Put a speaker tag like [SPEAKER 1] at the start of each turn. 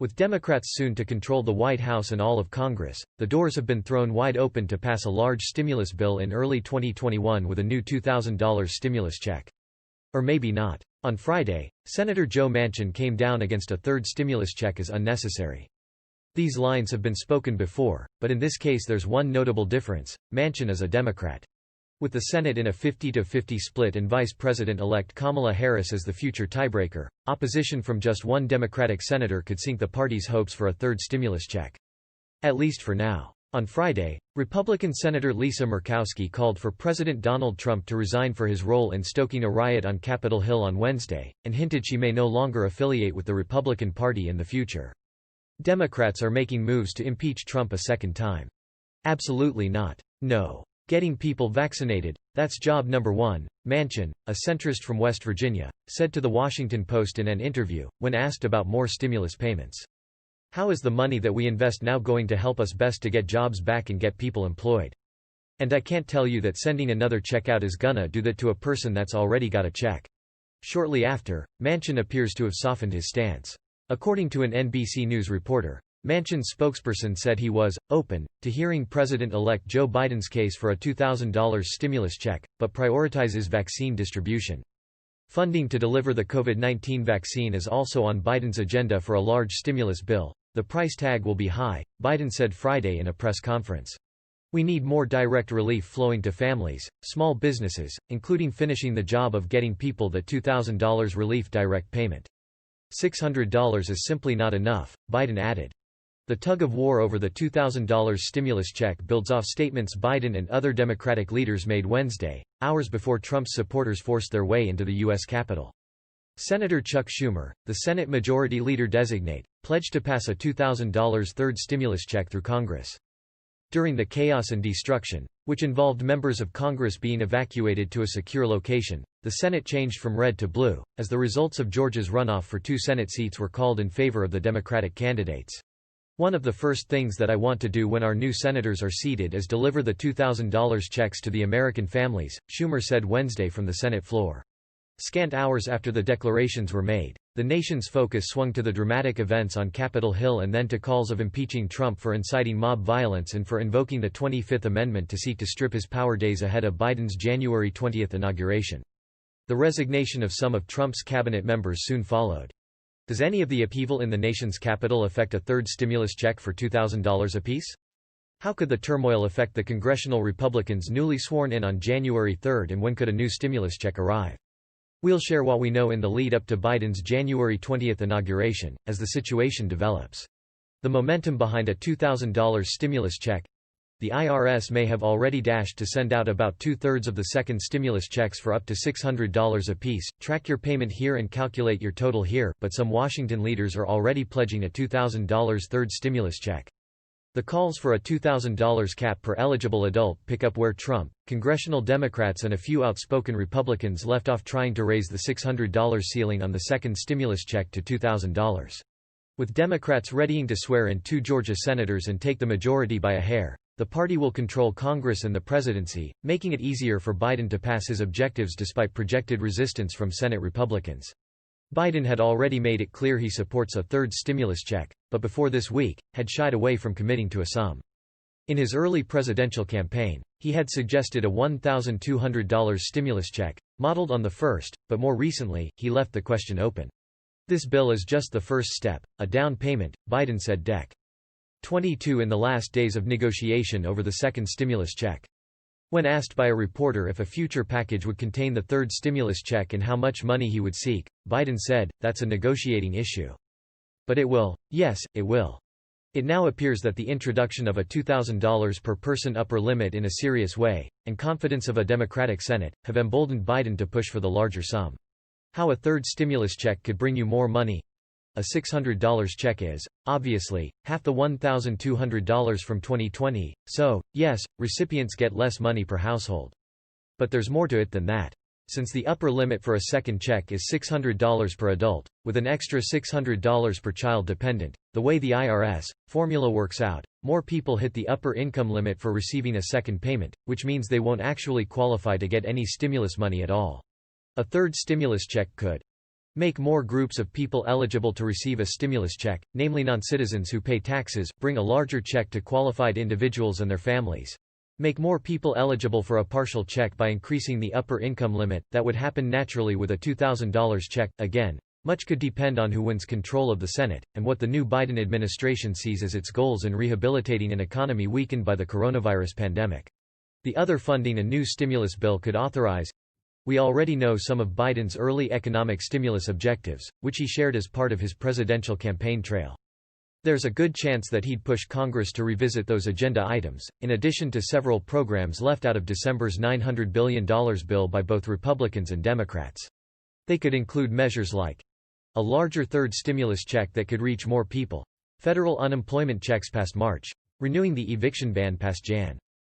[SPEAKER 1] With Democrats soon to control the White House and all of Congress, the doors have been thrown wide open to pass a large stimulus bill in early 2021 with a new $2,000 stimulus check. Or maybe not. On Friday, Senator Joe Manchin came down against a third stimulus check as unnecessary. These lines have been spoken before, but in this case there's one notable difference: Manchin is a Democrat. With the Senate in a 50-50 split and Vice President-elect Kamala Harris as the future tiebreaker, opposition from just one Democratic senator could sink the party's hopes for a third stimulus check. At least for now. On Friday, Republican Senator Lisa Murkowski called for President Donald Trump to resign for his role in stoking a riot on Capitol Hill on Wednesday, and hinted she may no longer affiliate with the Republican Party in the future. Democrats are making moves to impeach Trump a second time. Absolutely not. No. Getting people vaccinated, that's job number one, Manchin, a centrist from West Virginia, said to The Washington Post in an interview, when asked about more stimulus payments. How is the money that we invest now going to help us best to get jobs back and get people employed? And I can't tell you that sending another check out is gonna do that to a person that's already got a check. Shortly after, Manchin appears to have softened his stance. According to an NBC News reporter, Manchin's spokesperson said he was open to hearing President-elect Joe Biden's case for a $2,000 stimulus check, but prioritizes vaccine distribution. Funding to deliver the COVID-19 vaccine is also on Biden's agenda for a large stimulus bill. The price tag will be high, Biden said Friday in a press conference. We need more direct relief flowing to families, small businesses, including finishing the job of getting people that $2,000 relief direct payment. $600 is simply not enough, Biden added. The tug-of-war over the $2,000 stimulus check builds off statements Biden and other Democratic leaders made Wednesday, hours before Trump's supporters forced their way into the U.S. Capitol. Senator Chuck Schumer, the Senate Majority Leader-designate, pledged to pass a $2,000 third stimulus check through Congress. During the chaos and destruction, which involved members of Congress being evacuated to a secure location, the Senate changed from red to blue, as the results of Georgia's runoff for 2 Senate seats were called in favor of the Democratic candidates. One of the first things that I want to do when our new senators are seated is deliver the $2,000 checks to the American families, Schumer said Wednesday from the Senate floor. Scant hours after the declarations were made, the nation's focus swung to the dramatic events on Capitol Hill and then to calls of impeaching Trump for inciting mob violence and for invoking the 25th Amendment to seek to strip his power days ahead of Biden's January 20 inauguration. The resignation of some of Trump's cabinet members soon followed. Does any of the upheaval in the nation's capital affect a third stimulus check for $2,000 apiece? How could the turmoil affect the congressional Republicans newly sworn in on January 3, and when could a new stimulus check arrive? We'll share what we know in the lead-up to Biden's January 20 inauguration, as the situation develops. The momentum behind a $2,000 stimulus check. The IRS may have already dashed to send out about 2/3 of the second stimulus checks for up to $600 apiece. Track your payment here and calculate your total here, but some Washington leaders are already pledging a $2,000 third stimulus check. The calls for a $2,000 cap per eligible adult pick up where Trump, congressional Democrats and a few outspoken Republicans left off trying to raise the $600 ceiling on the second stimulus check to $2,000. With Democrats readying to swear in 2 Georgia senators and take the majority by a hair, the party will control Congress and the presidency, making it easier for Biden to pass his objectives despite projected resistance from Senate Republicans. Biden had already made it clear he supports a third stimulus check, but before this week, had shied away from committing to a sum. In his early presidential campaign, he had suggested a $1,200 stimulus check, modeled on the first, but more recently, he left the question open. This bill is just the first step, a down payment, Biden said Dec. 22 in the last days of negotiation over the second stimulus check. When asked by a reporter if a future package would contain the third stimulus check and how much money he would seek, Biden said, "That's a negotiating issue. But it will. Yes, it will." It now appears that the introduction of a $2,000 per person upper limit in a serious way, and confidence of a Democratic Senate, have emboldened Biden to push for the larger sum. How a third stimulus check could bring you more money? A $600 check is, obviously, half the $1,200 from 2020, so, yes, recipients get less money per household. But there's more to it than that. Since the upper limit for a second check is $600 per adult, with an extra $600 per child dependent, the way the IRS formula works out, more people hit the upper income limit for receiving a second payment, which means they won't actually qualify to get any stimulus money at all. A third stimulus check could Make more groups of people eligible to receive a stimulus check, namely non-citizens who pay taxes, bring a larger check to qualified individuals and their families. Make more people eligible for a partial check by increasing the upper income limit, that would happen naturally with a $2,000 check. Again, much could depend on who wins control of the Senate, and what the new Biden administration sees as its goals in rehabilitating an economy weakened by the coronavirus pandemic. The other funding a new stimulus bill could authorize. We already know some of Biden's early economic stimulus objectives, which he shared as part of his presidential campaign trail. There's a good chance that he'd push Congress to revisit those agenda items, in addition to several programs left out of December's $900 billion bill by both Republicans and Democrats. They could include measures like a larger third stimulus check that could reach more people, federal unemployment checks past March, renewing the eviction ban past Jan.